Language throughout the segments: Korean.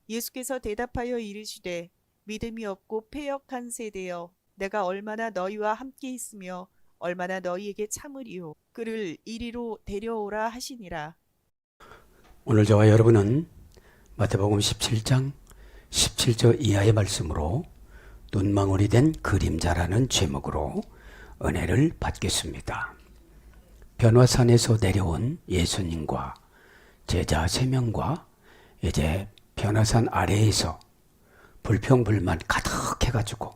예수께서 대답하여 이르시되 믿음이 없고 패역한 세대여 내가 얼마나 너희와 함께 있으며 얼마나 너희에게 참으리요 그를 이리로 데려오라 하시니라. 오늘 저와 여러분은 마태복음 17장 17절 이하의 말씀으로 눈망울이 된 그림자라는 제목으로 은혜를 받겠습니다. 변화산에서 내려온 예수님과 제자 3명과 이제 변화산 아래에서 불평불만 가득해가지고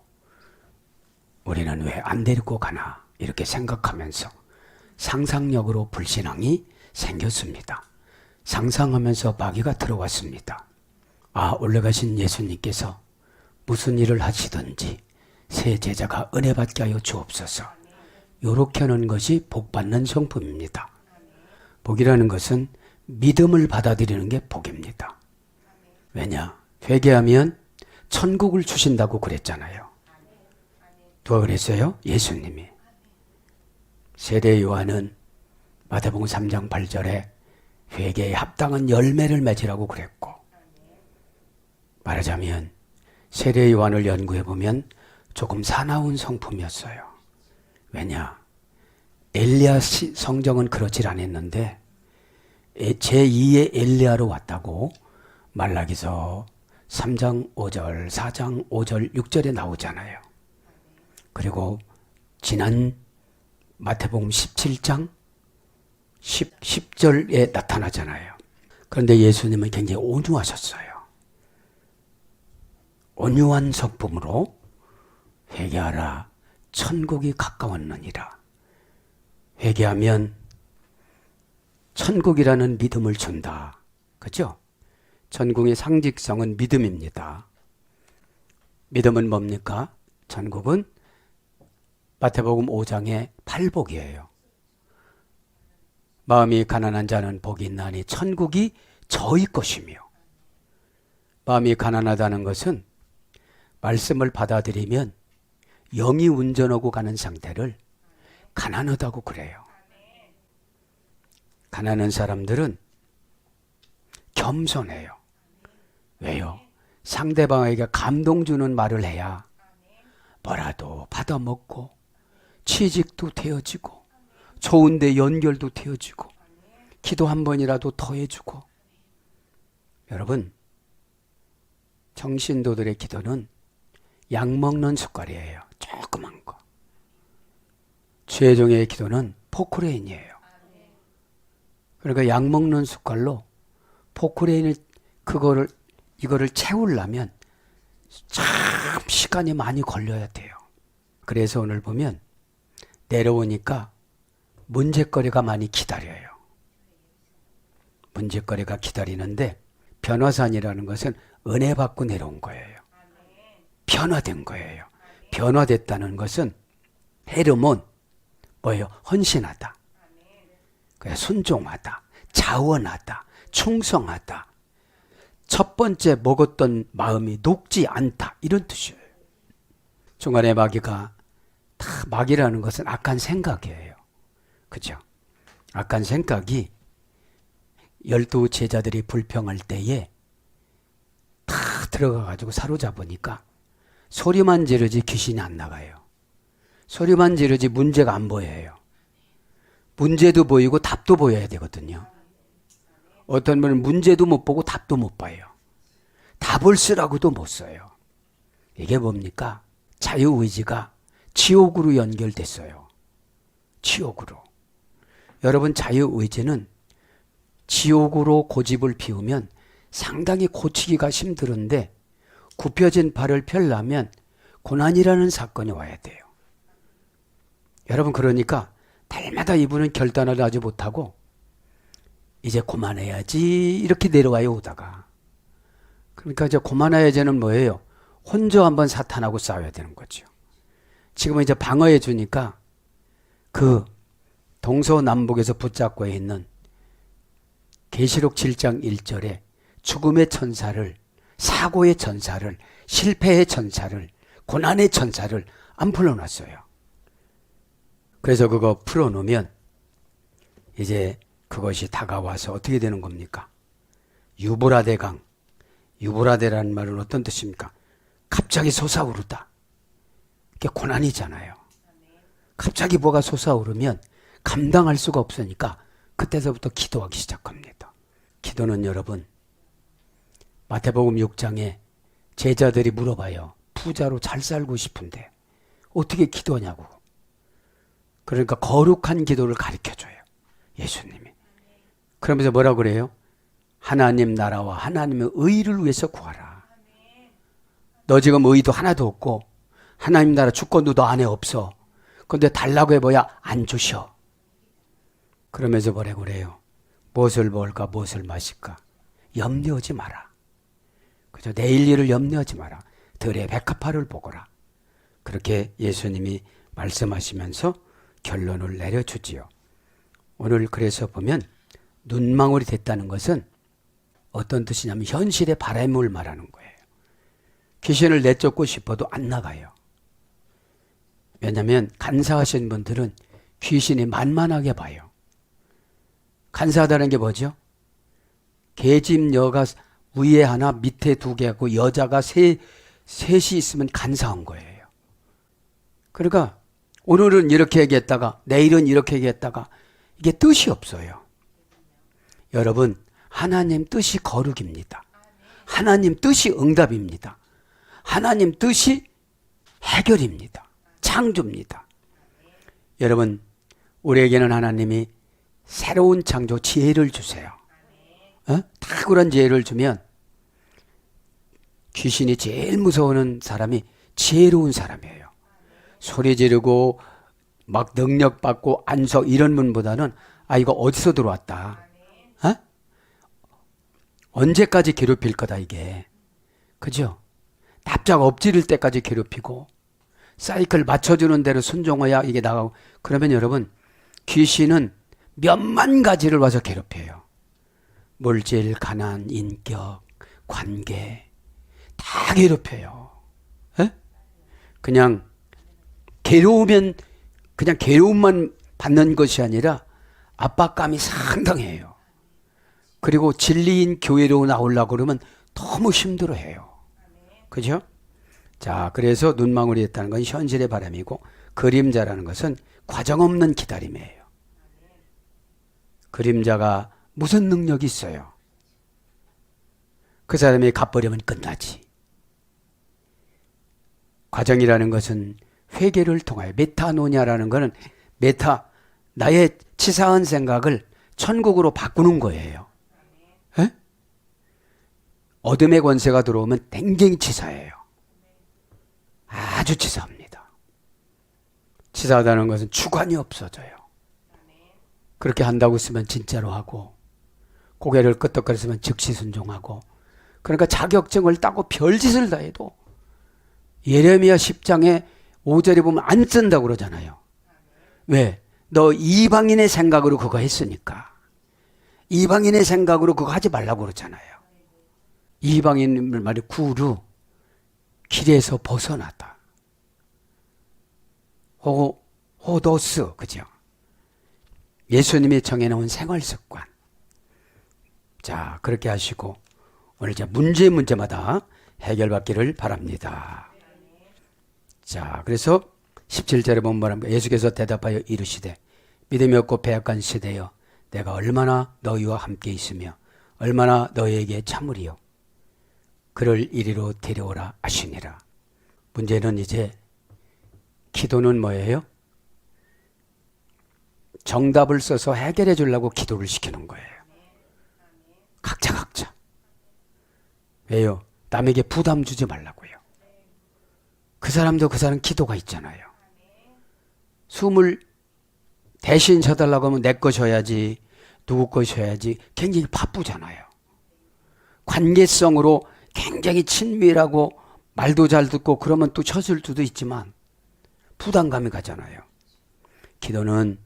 우리는 왜 안 데리고 가나 이렇게 생각하면서 상상력으로 불신앙이 생겼습니다. 상상하면서 마귀가 들어왔습니다. 올라가신 예수님께서 무슨 일을 하시든지 새 제자가 은혜 받게 하여 주옵소서. 요렇게 하는 것이 복받는 성품입니다. 복이라는 것은 믿음을 받아들이는 게 복입니다. 왜냐? 회개하면 천국을 주신다고 그랬잖아요. 누가 그랬어요? 예수님이. 세례 요한은 마태복음 3장 8절에 회개에 합당한 열매를 맺으라고 그랬고, 말하자면 세례 요한을 연구해보면 조금 사나운 성품이었어요. 왜냐? 엘리야 성경은 그렇지 않았는데 제2의 엘리야로 왔다고 말라기서 3장 5절, 4장 5절, 6절에 나오잖아요. 그리고 지난 마태복음 17장 10절에 나타나잖아요. 그런데 예수님은 굉장히 온유하셨어요. 온유한 성품으로 회개하라, 천국이 가까웠느니라. 회개하면 천국이라는 믿음을 준다. 그렇죠? 천국의 상징성은 믿음입니다. 믿음은 뭡니까? 천국은 마태복음 5장의 팔복이에요. 마음이 가난한 자는 복이 있나니 천국이 저희 것이며, 마음이 가난하다는 것은 말씀을 받아들이면 영이 운전하고 가는 상태를 가난하다고 그래요. 가난한 사람들은 겸손해요. 왜요? 상대방에게 감동 주는 말을 해야 뭐라도 받아먹고 취직도 되어지고 좋은데 연결도 되어지고 기도 한 번이라도 더 해주고. 여러분, 정신도들의 기도는 약 먹는 숟갈이에요. 조그만 거. 죄종의 기도는 포크레인이에요. 그러니까 약 먹는 숟갈로 포크레인을 이거를 채우려면 참 시간이 많이 걸려야 돼요. 그래서 오늘 보면 내려오니까 문제거리가 많이 기다려요. 문제거리가 기다리는데 변화산이라는 것은 은혜 받고 내려온 거예요. 변화된 거예요. 변화됐다는 것은 헤르몬, 뭐예요? 헌신하다. 순종하다. 자원하다. 충성하다. 첫 번째 먹었던 마음이 녹지 않다. 이런 뜻이에요. 중간에 마귀라는 것은 악한 생각이에요. 그죠? 악한 생각이 12 제자들이 불평할 때에 다 들어가가지고 사로잡으니까 소리만 지르지 귀신이 안 나가요. 소리만 지르지 문제가 안 보여요. 문제도 보이고 답도 보여야 되거든요. 어떤 분은 문제도 못 보고 답도 못 봐요. 답을 쓰라고도 못 써요. 이게 뭡니까? 자유의지가 지옥으로 연결됐어요. 지옥으로. 여러분, 자유의지는 지옥으로 고집을 피우면 상당히 고치기가 힘들은데 굽혀진 발을 펴려면 고난이라는 사건이 와야 돼요. 여러분, 그러니까 날마다 이분은 결단을 하지 못하고 이제 그만해야지 이렇게 내려와요, 오다가. 그러니까 이제 그만해야지는 뭐예요? 혼자 한번 사탄하고 싸워야 되는 거죠. 지금은 이제 방어해 주니까 그 동서남북에서 붙잡고 있는 계시록 7장 1절에 죽음의 천사를, 사고의 천사를, 실패의 천사를, 고난의 천사를 안 풀어놨어요. 그래서 그거 풀어놓으면 이제 그것이 다가와서 어떻게 되는 겁니까? 유브라데 강, 유브라데라는 말은 어떤 뜻입니까? 갑자기 솟아오르다. 그게 고난이잖아요. 갑자기 뭐가 솟아오르면 감당할 수가 없으니까 그때서부터 기도하기 시작합니다. 기도는 여러분, 마태복음 6장에 제자들이 물어봐요. 부자로 잘 살고 싶은데 어떻게 기도하냐고. 그러니까 거룩한 기도를 가르쳐줘요. 예수님이. 그러면서 뭐라고 그래요? 하나님 나라와 하나님의 의를 위해서 구하라. 너 지금 의도 하나도 없고 하나님 나라 주권도 너 안에 없어. 근데 달라고 해봐야 안 주셔. 그러면서 뭐라고 그래요? 무엇을 먹을까 무엇을 마실까 염려하지 마라. 그죠? 내일 일을 염려하지 마라. 들의 백합화를 보거라. 그렇게 예수님이 말씀하시면서 결론을 내려주지요. 오늘 그래서 보면 눈망울이 됐다는 것은 어떤 뜻이냐면 현실의 바람을 말하는 거예요. 귀신을 내쫓고 싶어도 안 나가요. 왜냐하면 간사하신 분들은 귀신이 만만하게 봐요. 간사하다는 게 뭐죠? 계집 여가 위에 하나 밑에 두 개하고 여자가 셋이 있으면 간사한 거예요. 그러니까 오늘은 이렇게 얘기했다가 내일은 이렇게 얘기했다가 이게 뜻이 없어요. 여러분, 하나님 뜻이 거룩입니다. 하나님 뜻이 응답입니다. 하나님 뜻이 해결입니다. 창조입니다. 여러분, 우리에게는 하나님이 새로운 창조 지혜를 주세요. 탁월한 지혜를 주면 귀신이 제일 무서워하는 사람이 지혜로운 사람이에요. 소리 지르고 막 능력받고 안석 이런 분보다는 이거 어디서 들어왔다. 언제까지 괴롭힐 거다 이게. 그죠? 납작 엎지를 때까지 괴롭히고 사이클 맞춰주는 대로 순종해야 이게 나가고. 그러면 여러분, 귀신은 몇만 가지를 와서 괴롭혀요. 물질, 가난, 인격, 관계 다 괴롭혀요. 그냥 괴로우면 그냥 괴로움만 받는 것이 아니라 압박감이 상당해요. 그리고 진리인 교회로 나오려고 그러면 너무 힘들어해요. 그죠? 자, 그래서 눈망울이 됐다는 건 현실의 바람이고 그림자라는 것은 과정 없는 기다림이에요. 그림자가 무슨 능력이 있어요? 그 사람이 갚으려면 끝나지. 과정이라는 것은 회개를 통하여 메타노냐라는 것은 나의 치사한 생각을 천국으로 바꾸는 거예요. 에? 어둠의 권세가 들어오면 굉장히 치사해요. 아주 치사합니다. 치사하다는 것은 주관이 없어져요. 그렇게 한다고 쓰면 진짜로 하고 고개를 끄덕거렸으면 즉시 순종하고. 그러니까 자격증을 따고 별짓을 다 해도 예레미야 10장에 5절에 보면 안 쓴다고 그러잖아요. 왜? 너 이방인의 생각으로 그거 했으니까. 이방인의 생각으로 그거 하지 말라고 그러잖아요. 이방인 말이 구루, 길에서 벗어나다. 호도스, 그죠? 예수님이 정해놓은 생활습관. 자, 그렇게 하시고 오늘 이제 문제마다 해결받기를 바랍니다. 자, 그래서 17절에 보면 뭐랍니까? 예수께서 대답하여 이르시되 믿음이 없고 배역한 세대여 내가 얼마나 너희와 함께 있으며 얼마나 너희에게 참으리요 그를 이리로 데려오라 하시니라. 문제는 이제 기도는 뭐예요? 정답을 써서 해결해 주려고 기도를 시키는 거예요. 각자. 왜요? 남에게 부담 주지 말라고요. 그 사람도 그 사람 기도가 있잖아요. 숨을 대신 쉬어달라고 하면 내 거 쉬어야지, 누구 거 쉬어야지. 굉장히 바쁘잖아요. 관계성으로 굉장히 친밀하고 말도 잘 듣고 그러면 또 쉬었을 수도 있지만 부담감이 가잖아요. 기도는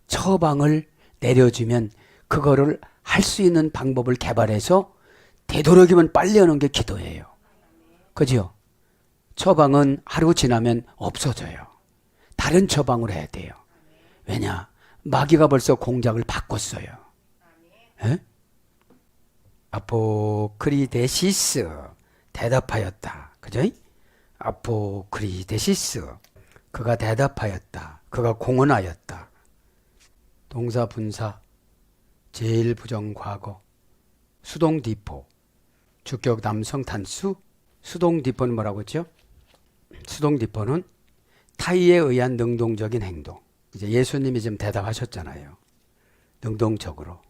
처방을 내려주면 그거를 할 수 있는 방법을 개발해서 되도록이면 빨리 하는 게 기도예요. 그죠? 처방은 하루 지나면 없어져요. 다른 처방을 해야 돼요. 왜냐? 마귀가 벌써 공작을 바꿨어요. 에? 아포크리데시스 대답하였다. 그죠? 아포크리데시스 그가 대답하였다. 그가 공언하였다. 동사 분사 제일 부정 과거 수동 디포 주격 남성 단수 수동 디포는 뭐라고 했죠? 수동 디포는 타의에 의한 능동적인 행동. 이제 예수님이 지금 대답하셨잖아요. 능동적으로.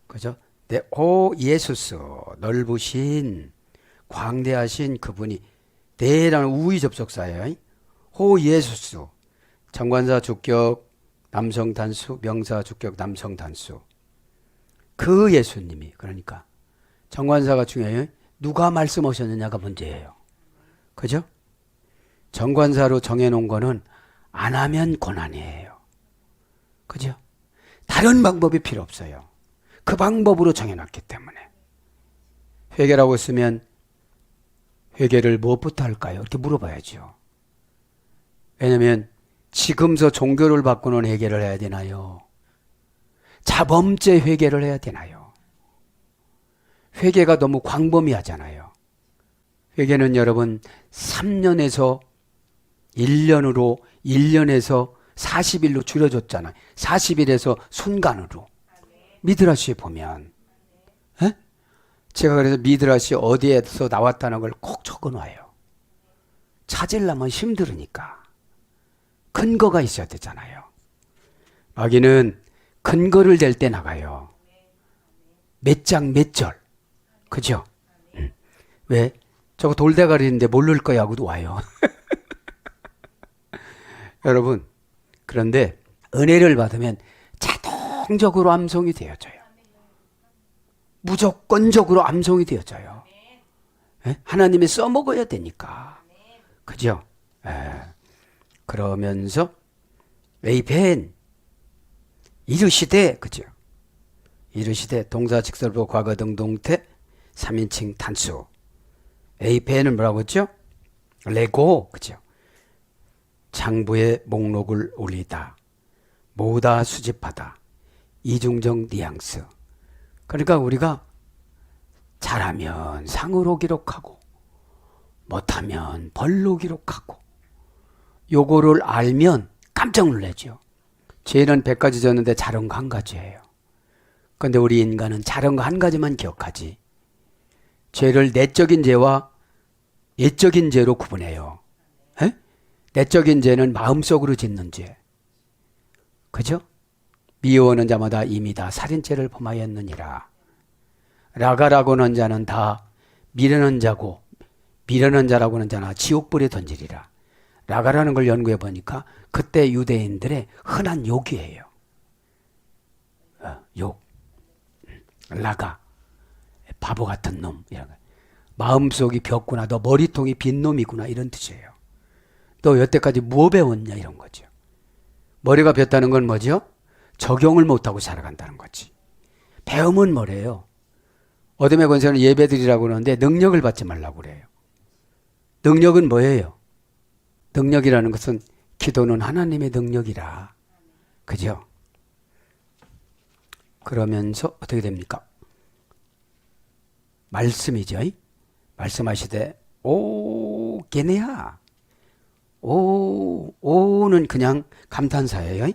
그죠? 네, 오 예수스 넓으신 광대하신 그분이 대라는 우의 접속사예요. 오 예수스 정관사 주격 남성 단수 명사 주격 남성 단수 그 예수님이 그러니까 정관사가 중요해요. 누가 말씀하셨느냐가 문제예요. 그죠? 정관사로 정해놓은 거는 안 하면 고난이에요. 그죠? 다른 방법이 필요 없어요. 그 방법으로 정해놨기 때문에. 회개라고 쓰면 회개를 무엇부터 할까요? 이렇게 물어봐야죠. 왜냐하면 지금서 종교를 바꾸는 회개를 해야 되나요? 자범죄 회개를 해야 되나요? 회개가 너무 광범위하잖아요. 회개는 여러분 3년에서 1년으로 1년에서 40일로 줄여줬잖아요. 40일에서 순간으로. 미드라시에 보면 에? 제가 그래서 미드라시 어디에서 나왔다는 걸 꼭 적어놔요. 찾으려면 힘들으니까. 근거가 있어야 되잖아요. 마귀는 근거를 댈 때 나가요. 몇 장 몇 절. 그죠? 왜? 저거 돌대가리인데 모를 거야 하고도 와요. 여러분 그런데 은혜를 받으면 자동적으로 암송이 되어져요. 무조건적으로 암송이 되어져요. 예? 하나님이 써먹어야 되니까. 그죠? 예. 그러면서 에이펜 이르시되 그죠? 이르시되 동사 직설부 과거 등동태 3인칭 단수 에이펜은 뭐라고 했죠? 레고 그죠? 장부의 목록을 올리다 모으다 수집하다 이중적 뉘앙스. 그러니까 우리가 잘하면 상으로 기록하고 못하면 벌로 기록하고 요거를 알면 깜짝 놀라죠. 죄는 100가지 졌는데 잘한 거 한 가지예요. 그런데 우리 인간은 잘한 거 한 가지만 기억하지. 죄를 내적인 죄와 예적인 죄로 구분해요. 에? 내적인 죄는 마음속으로 짓는 죄. 그죠? 미워하는 자마다 이미 다 살인죄를 범하였느니라. 라가라고 하는 자는 다 미련한 자고 미련한 자라고 하는 자나 지옥불에 던지리라. 라가라는 걸 연구해 보니까 그때 유대인들의 흔한 욕이에요. 욕. 라가. 바보 같은 놈. 이런 거. 마음속이 벽구나. 너 머리통이 빈 놈이구나. 이런 뜻이에요. 너 여태까지 뭐 배웠냐 이런 거죠. 머리가 폈다는 건 뭐죠? 적용을 못하고 살아간다는 거지. 배움은 뭐래요? 어둠의 권세는 예배드리라고 그러는데 능력을 받지 말라고 그래요. 능력은 뭐예요? 능력이라는 것은 기도는 하나님의 능력이라. 그죠? 그러면서 어떻게 됩니까? 말씀이죠. 말씀하시되 오 게네야. 오는 그냥 감탄사예요.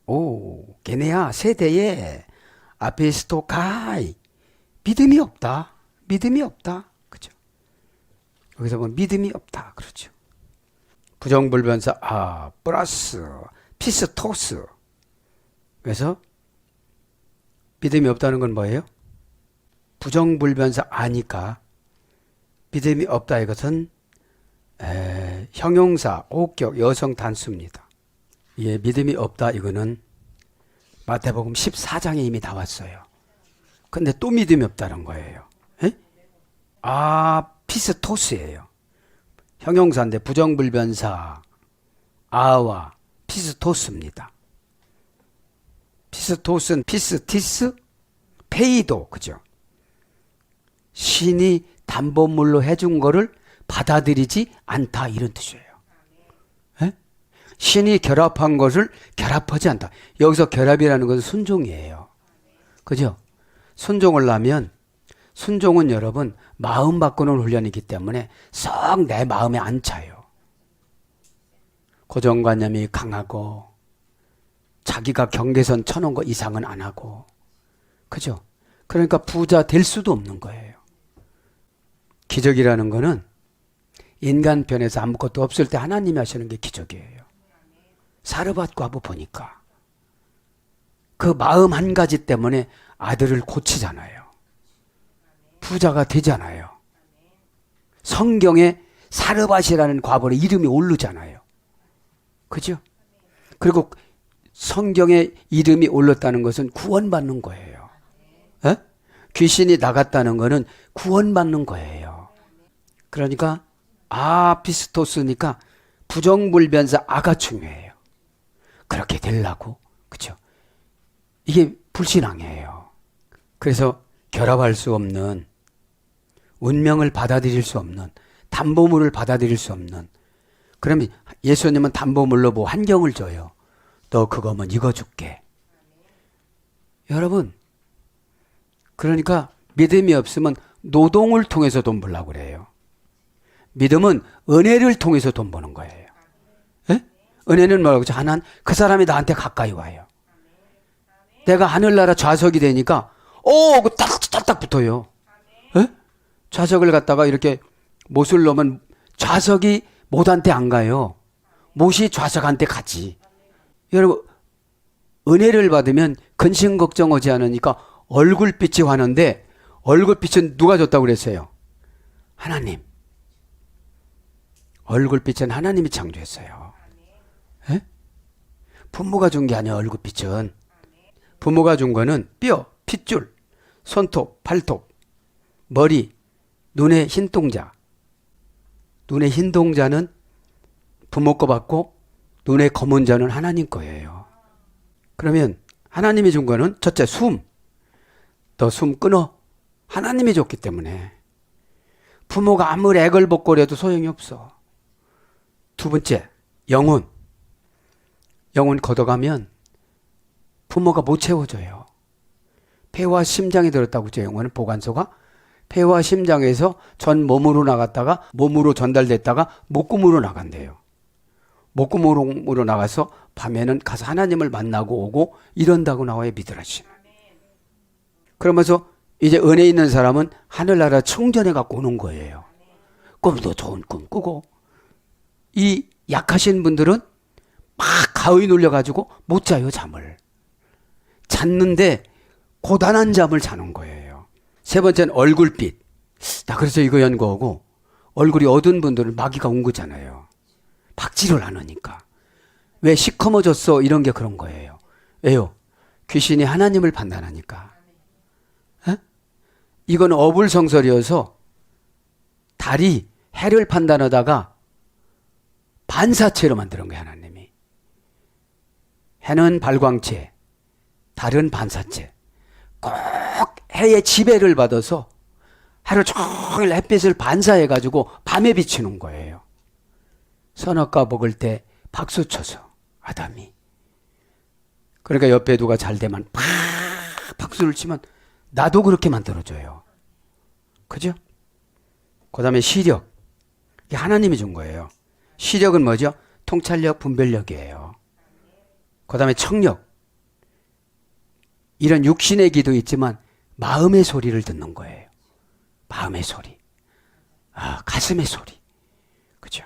오 게네야 세대에 아피스토카이 믿음이 없다. 믿음이 없다. 그죠? 여기서 보면 믿음이 없다. 그렇죠. 부정불변사 플러스 피스토스. 그래서 믿음이 없다는 건 뭐예요? 부정불변사 아니까 믿음이 없다 이것은 형용사 호격 여성 단수입니다. 예, 믿음이 없다 이거는 마태복음 14장에 이미 나왔어요. 근데 또 믿음이 없다는 거예요. 에? 피스토스예요. 형용사인데 부정불변사 아와 피스토스입니다. 피스토스는 피스티스 페이도 그죠? 신이 담보물로 해준 거를 받아들이지 않다 이런 뜻이에요. 에? 신이 결합한 것을 결합하지 않다. 여기서 결합이라는 것은 순종이에요. 그죠? 순종을 하면 순종은 여러분 마음 바꾸는 훈련이기 때문에 썩 내 마음에 안 차요. 고정관념이 강하고 자기가 경계선 쳐놓은 거 이상은 안 하고, 그죠? 그러니까 부자 될 수도 없는 거예요. 기적이라는 거는 인간 편에서 아무것도 없을 때 하나님이 하시는 게 기적이에요. 사르밧 과부 보니까 그 마음 한 가지 때문에 아들을 고치잖아요. 부자가 되잖아요. 성경에 사르밧이라는 과부의 이름이 오르잖아요. 그죠? 그리고 성경에 이름이 올랐다는 것은 구원받는 거예요. 에? 귀신이 나갔다는 것은 구원받는 거예요. 그러니까 아피스토스니까 부정불변사 아가 중요해요. 그렇게 되려고. 그죠? 이게 불신앙이에요. 그래서 결합할 수 없는, 운명을 받아들일 수 없는, 담보물을 받아들일 수 없는. 그러면 예수님은 담보물로 뭐 환경을 줘요. 너 그거면 이거 줄게. 여러분, 그러니까 믿음이 없으면 노동을 통해서 돈 벌려고 그래요. 믿음은 은혜를 통해서 돈 버는 거예요. 에? 은혜는 뭐라고 하죠? 하나는 그 사람이 나한테 가까이 와요. 내가 하늘나라 좌석이 되니까 그 딱딱 붙어요. 에? 좌석을 갖다가 이렇게 못을 넣으면 좌석이 못한테 안 가요. 못이 좌석한테 가지. 여러분, 은혜를 받으면 근심 걱정하지 않으니까 얼굴빛이 환한데, 얼굴빛은 누가 줬다고 그랬어요? 하나님. 얼굴빛은 하나님이 창조했어요. 에? 부모가 준 게 아니야. 얼굴빛은. 부모가 준 거는 뼈, 핏줄, 손톱, 발톱, 머리, 눈의 흰동자. 눈의 흰동자는 부모 거 받고 눈의 검은 자는 하나님 거예요. 그러면 하나님이 준 거는 첫째 숨. 너 숨 끊어. 하나님이 줬기 때문에. 부모가 아무리 애걸복걸해도 소용이 없어. 두 번째 영혼. 영혼 걷어가면 부모가 못 채워줘요. 폐와 심장이 들었다고 그죠? 영혼은 보관소가. 폐와 심장에서 전 몸으로 나갔다가 몸으로 전달됐다가 목구멍으로 나간대요. 목구멍으로 나가서 밤에는 가서 하나님을 만나고 오고 이런다고 나와요. 미드라시는. 그러면서 이제 은혜 있는 사람은 하늘나라 충전해 갖고 오는 거예요. 꿈도 좋은 꿈 꾸고. 이 약하신 분들은 막 가위 눌려가지고 못 자요. 잠을. 잤는데 고단한 잠을 자는 거예요. 세 번째는 얼굴빛. 나 그래서 이거 연구하고, 얼굴이 어두운 분들은 마귀가 온 거잖아요. 박지를 안 하니까. 왜 시커머졌어? 이런 게 그런 거예요. 왜요? 귀신이 하나님을 판단하니까. 에? 이건 어불성설이어서 달이 해를 판단하다가 반사체로 만드는 거예요. 하나님이. 해는 발광체, 달은 반사체. 꼭 해의 지배를 받아서 하루 종일 햇빛을 반사해가지고 밤에 비치는 거예요. 선악과 먹을 때 박수 쳐서 아담이. 그러니까 옆에 누가 잘 되면 팍 박수를 치면 나도 그렇게 만들어줘요. 그죠? 그 다음에 시력. 이게 하나님이 준 거예요. 시력은 뭐죠? 통찰력, 분별력이에요. 그 다음에 청력. 이런 육신의 기도 있지만 마음의 소리를 듣는 거예요. 마음의 소리. 가슴의 소리. 그죠?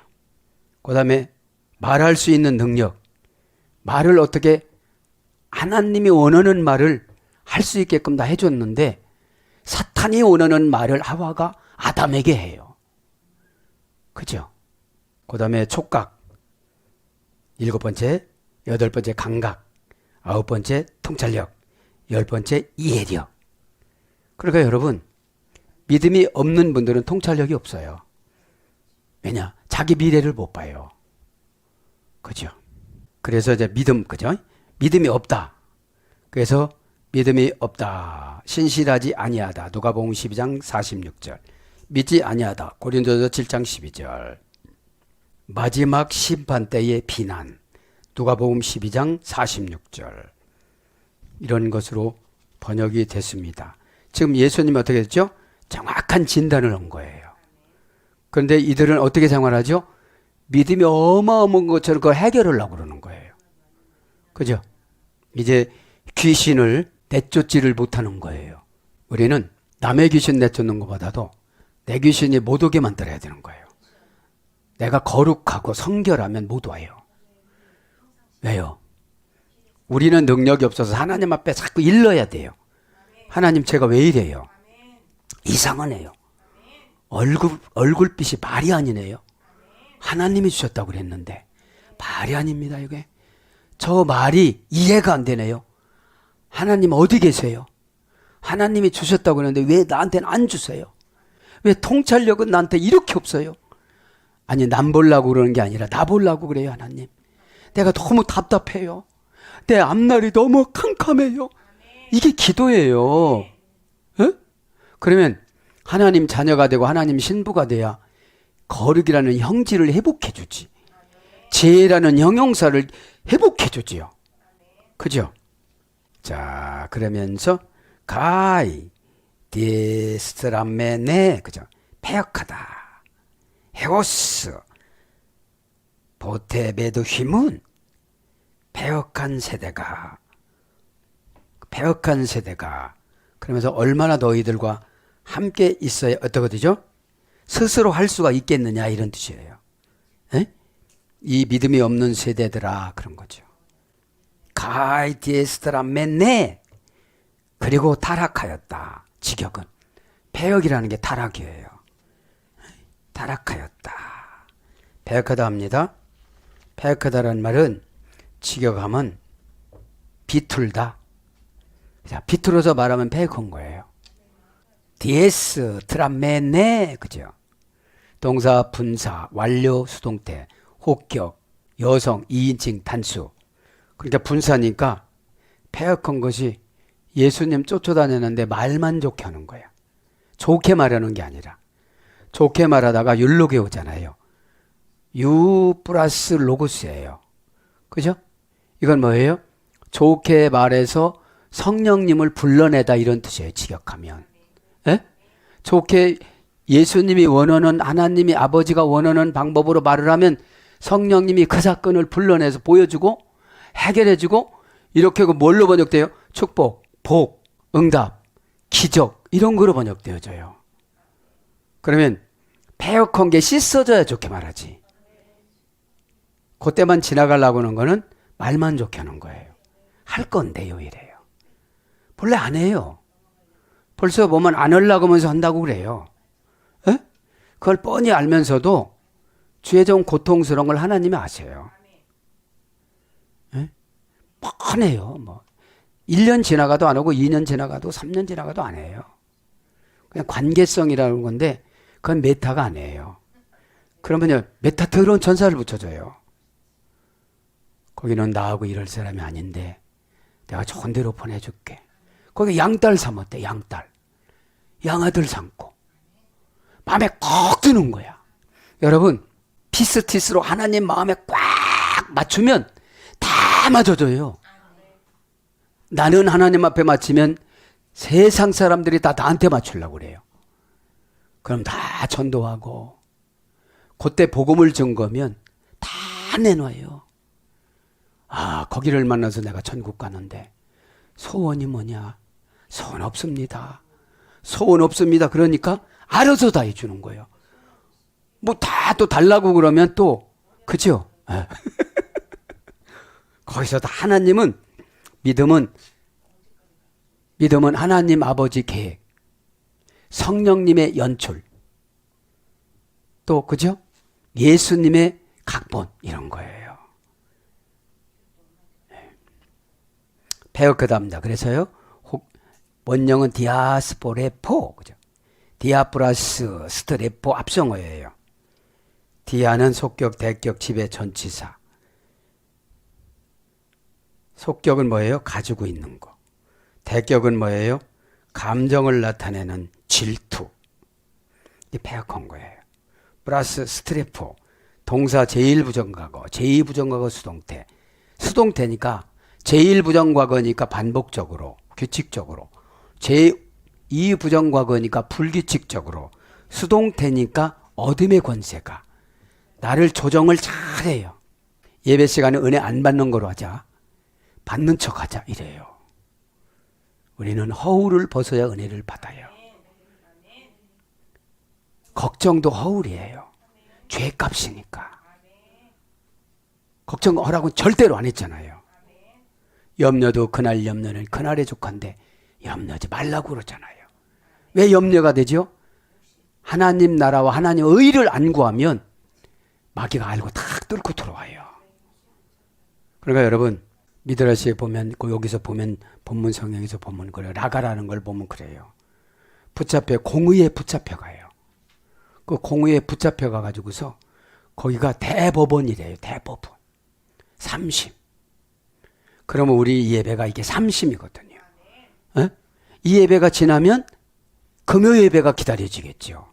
그 다음에 말할 수 있는 능력. 말을 어떻게 하나님이 원하는 말을 할 수 있게끔 다 해줬는데 사탄이 원하는 말을 하와가 아담에게 해요. 그죠? 그 다음에 촉각. 7번째, 8번째 감각. 9번째 통찰력. 10번째 이해력. 그러니까 여러분, 믿음이 없는 분들은 통찰력이 없어요. 왜냐? 자기 미래를 못 봐요. 그죠? 그래서 이제 믿음, 그죠? 믿음이 없다. 그래서 믿음이 없다. 신실하지 아니하다. 누가복음 12장 46절. 믿지 아니하다. 고린도서 7장 12절. 마지막 심판 때의 비난. 누가복음 12장 46절. 이런 것으로 번역이 됐습니다. 지금 예수님이 어떻게 했죠? 정확한 진단을 한 거예요. 그런데 이들은 어떻게 생활하죠? 믿음이 어마어마한 것처럼 그걸 해결하려고 그러는 거예요. 그죠? 이제 귀신을 내쫓지를 못하는 거예요. 우리는 남의 귀신 내쫓는 것보다도 내 귀신이 못 오게 만들어야 되는 거예요. 내가 거룩하고 성결하면 못 와요. 왜요? 우리는 능력이 없어서 하나님 앞에 자꾸 일러야 돼요. 하나님 제가 왜 이래요? 이상하네요. 얼굴빛이 말이 아니네요. 하나님이 주셨다고 그랬는데 말이 아닙니다. 이게 저 말이 이해가 안 되네요. 하나님 어디 계세요? 하나님이 주셨다고 그랬는데 왜 나한테는 안 주세요? 왜 통찰력은 나한테 이렇게 없어요? 아니 남 보려고 그러는 게 아니라 나 보려고 그래요. 하나님 내가 너무 답답해요. 내 앞날이 너무 캄캄해요. 이게 기도예요. 에? 그러면 하나님 자녀가 되고 하나님 신부가 돼야 거룩이라는 형질을 회복해 주지. 죄라는 형용사를 회복해 주지요. 그죠? 자, 그러면서 가이 디스트라메네 그죠? 패역하다. 헤오스 보테베드 힘은 패역한 세대가 그러면서 얼마나 너희들과 함께 있어야 어떻게 되죠? 스스로 할 수가 있겠느냐 이런 뜻이에요. 에? 이 믿음이 없는 세대들아 그런 거죠. 가이디에스트라 맨네 그리고 타락하였다. 직역은 패역이라는 게 타락이에요. 타락하였다. 패역하다 합니다. 패역하다라는 말은 직역하면 비틀다. 자, 비틀어서 말하면 패역한 거예요. 디에스 트라메네 그죠? 동사 분사 완료 수동태 혹격 여성 2인칭 단수. 그러니까 분사니까 패역한 것이 예수님 쫓아다녔는데 말만 좋게 하는 거야. 좋게 말하는 게 아니라 좋게 말하다가 율록에 오잖아요. 유 플러스 로고스예요. 그죠? 이건 뭐예요? 좋게 말해서 성령님을 불러내다 이런 뜻이에요. 직역하면. 에? 좋게 예수님이 원하는 하나님이 아버지가 원하는 방법으로 말을 하면 성령님이 그 사건을 불러내서 보여주고 해결해주고 이렇게 뭘로 번역돼요? 축복, 복, 응답, 기적 이런 거로 번역되어져요. 그러면 패역한 게 씻어져야 좋게 말하지. 그때만 지나가려고 하는 거는 말만 좋게 하는 거예요. 할 건데요 이래요. 본래 안 해요. 벌써 보면 안 하려고 하면서 한다고 그래요. 에? 그걸 뻔히 알면서도 주의 종 고통스러운 걸 하나님이 아세요. 에? 뻔해요. 뭐 1년 지나가도 안 하고 2년 지나가도 3년 지나가도 안 해요. 그냥 관계성이라는 건데 그건 메타가 아니에요. 그러면요 메타 더러운 전사를 붙여줘요. 거기는 나하고 이럴 사람이 아닌데 내가 좋은 데로 보내줄게. 거기 양딸 삼았대. 양딸. 양아들 삼고. 마음에 꼭 드는 거야. 여러분 피스티스로 하나님 마음에 꽉 맞추면 다 맞아줘요. 나는 하나님 앞에 맞추면 세상 사람들이 다 나한테 맞추려고 그래요. 그럼 다 전도하고 그때 복음을 준 거면 다 내놔요. 아, 거기를 만나서 내가 천국 가는데 소원이 뭐냐? 소원 없습니다. 소원 없습니다. 그러니까 알아서 다 해주는 거예요. 뭐 다 또 달라고 그러면 또 그죠? 거기서 다 하나님은 믿음은 하나님 아버지 계획, 성령님의 연출, 또 그죠? 예수님의 각본 이런 거예요. 패역하답니다. 그래서요. 원형은 디아스포레포 그죠? 디아 플러스 스트레포 합성어예요. 디아는 속격, 대격, 지배, 전치사. 속격은 뭐예요? 가지고 있는 거. 대격은 뭐예요? 감정을 나타내는 질투. 이 패역한 거예요. 플러스 스트레포. 동사 제1부정과거, 제2부정과거 수동태. 수동태니까 제1부정과거니까 반복적으로, 규칙적으로. 이 부정과거니까 불규칙적으로, 수동태니까 어둠의 권세가 나를 조정을 잘해요. 예배 시간에 은혜 안 받는 거로 하자. 받는 척 하자 이래요. 우리는 허울을 벗어야 은혜를 받아요. 걱정도 허울이에요. 죄값이니까. 걱정하라고 절대로 안 했잖아요. 염려도 그날 염려는 그날의 족한데 염려하지 말라고 그러잖아요. 왜 염려가 되죠? 하나님 나라와 하나님 의를 안 구하면 마귀가 알고 탁 뚫고 들어와요. 그러니까 여러분 미드라시에 보면 여기서 보면 본문 성경에서 보면 그래요. 라가라는 걸 보면 그래요. 공의에 붙잡혀가요. 그 공의에 붙잡혀가 가지고서 거기가 대법원이래요. 대법원. 3심. 그러면 우리 이 예배가 이게 3심이거든요. 이 예배가 지나면 금요 예배가 기다려지겠죠.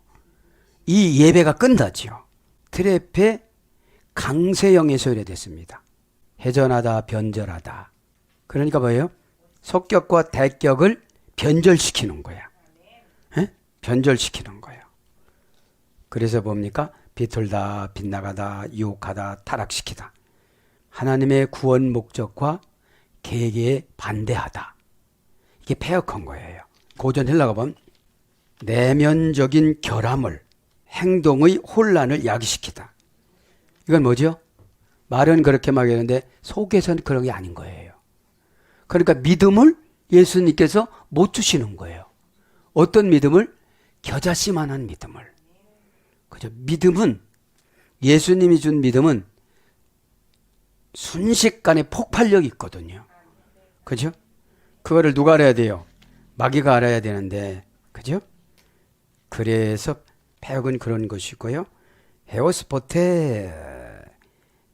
이 예배가 끝나죠. 트랩의 강세형에서 이래됐습니다. 회전하다 변절하다. 그러니까 뭐예요? 속격과 대격을 변절시키는 거야. 변절시키는 거예요. 그래서 뭡니까? 비틀다, 빗나가다, 유혹하다, 타락시키다. 하나님의 구원 목적과 계획에 반대하다. 이게 폐역한 거예요. 고전 헬라가 보면 내면적인 결함을, 행동의 혼란을 야기시키다. 이건 뭐죠? 말은 그렇게 막 했는데 속에서는 그런 게 아닌 거예요. 그러니까 믿음을 예수님께서 못 주시는 거예요. 어떤 믿음을? 겨자씨만한 믿음을. 그죠? 믿음은, 예수님이 준 믿음은 순식간에 폭발력이 있거든요. 그죠? 그거를 누가 알아야 돼요? 마귀가 알아야 되는데, 그죠? 그래서 폐역은 그런 것이고요. 헤오스포테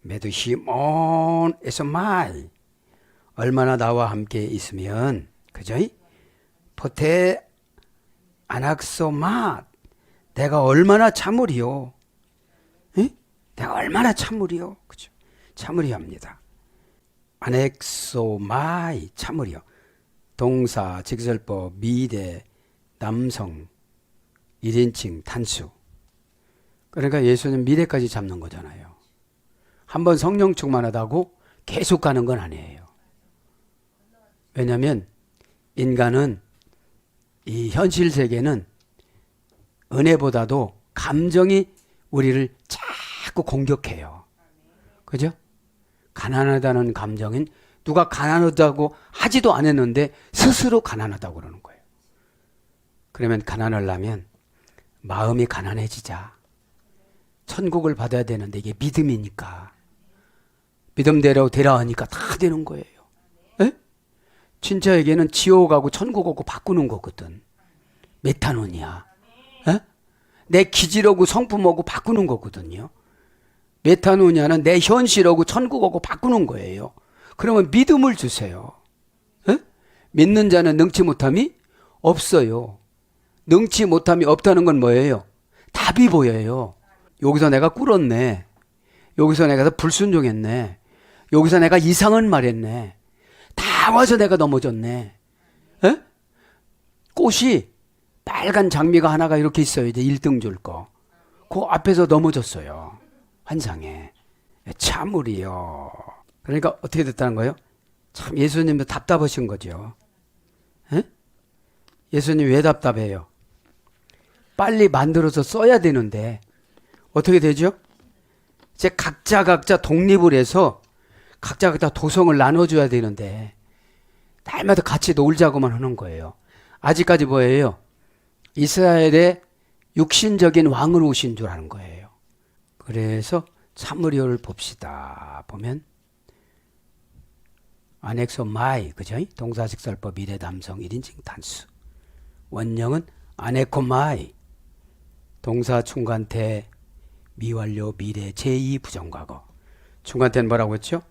메두시몬 에서마이, 얼마나 나와 함께 있으면, 그죠? 포테 아낙소마, 내가 얼마나 참으리요. 내가 얼마나 참으리요. 그죠? 참으려 합니다. 아넥소마이, 참으려. 동사, 직설법, 미대, 남성, 1인칭, 단수. 그러니까 예수는 미래까지 잡는 거잖아요. 한번 성령 충만하다고 계속 가는 건 아니에요. 왜냐하면 인간은, 이 현실 세계는 은혜보다도 감정이 우리를 자꾸 공격해요. 그죠? 가난하다는 감정은 누가 가난하다고 하지도 않았는데 스스로 가난하다고 그러는 거예요. 그러면 가난하려면 마음이 가난해지자. 천국을 받아야 되는데 이게 믿음이니까. 믿음대로 되라 하니까 다 되는 거예요. 에? 진짜에게는 지옥하고 천국하고 바꾸는 거거든. 메타논이야. 에? 내 기질하고 성품하고 바꾸는 거거든요. 메타노니아는 내 현실하고 천국하고 바꾸는 거예요. 그러면 믿음을 주세요. 에? 믿는 자는 능치 못함이 없어요. 능치 못함이 없다는 건 뭐예요? 답이 보여요. 여기서 내가 꿇었네. 여기서 내가 불순종했네. 여기서 내가 이상한 말했네. 다 와서 내가 넘어졌네. 에? 꽃이 빨간 장미가 하나가 이렇게 있어요. 이제 1등 줄 거. 그 앞에서 넘어졌어요. 환상에. 참으리요. 그러니까 어떻게 됐다는 거예요? 참 예수님도 답답하신 거죠. 에? 예수님 왜 답답해요? 빨리 만들어서 써야 되는데 어떻게 되죠? 이제 각자 독립을 해서 각자 도성을 나눠줘야 되는데 날마다 같이 놀자고만 하는 거예요. 아직까지 뭐예요? 이스라엘의 육신적인 왕으로 오신 줄 아는 거예요. 그래서 참으려를 봅시다. 보면 아넥소 마이, 그죠? 동사식설법 미래 담성 1인칭 단수. 원형은 아네코 마이. 동사 충관태 미완료 미래 제2 부정과거. 충관태는 뭐라고 했죠?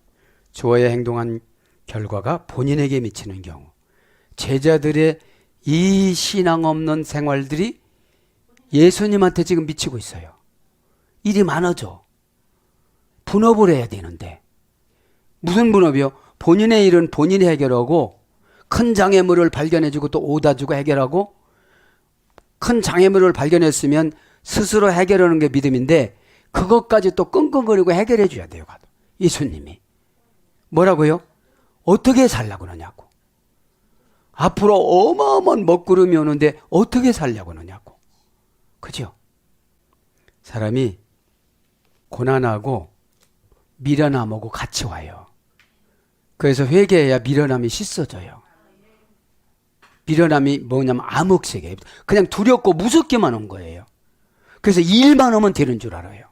주어야 행동한 결과가 본인에게 미치는 경우. 제자들의 이 신앙 없는 생활들이 예수님한테 지금 미치고 있어요. 일이 많아져. 분업을 해야 되는데. 무슨 분업이요? 본인의 일은 본인이 해결하고 큰 장애물을 발견해주고 또 오다 주고 해결하고 큰 장애물을 발견했으면 스스로 해결하는 게 믿음인데 그것까지 또 끙끙거리고 해결해 줘야 돼요. 예수님이. 뭐라고요? 어떻게 살라고 하냐고. 앞으로 어마어마한 먹구름이 오는데 어떻게 살려고 하냐고. 그죠? 사람이 고난하고 미련함하고 같이 와요. 그래서 회개해야 미련함이 씻어져요. 미련함이 뭐냐면 암흑색이에요. 그냥 두렵고 무섭게만 온 거예요. 그래서 일만 하면 되는 줄 알아요.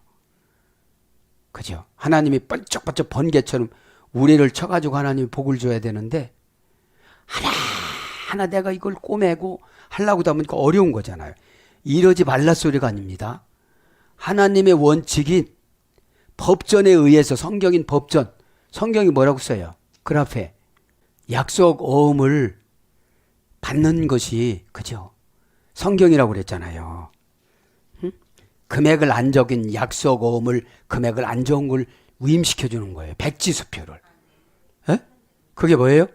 그죠? 하나님이 번쩍번쩍 번개처럼 우리를 쳐가지고 하나님이 복을 줘야 되는데 하나하나 내가 이걸 꼬매고 하려고 하다 보니까 어려운 거잖아요. 이러지 말라 소리가 아닙니다. 하나님의 원칙인 법전에 의해서 성경인 법전, 성경이 뭐라고 써요? 그 앞에 약속 어음을 받는 것이 그죠? 성경이라고 그랬잖아요. 응? 금액을 안 적인 약속 어음을 금액을 안 적은 걸 위임시켜 주는 거예요. 백지수표를. 에? 그게 뭐예요?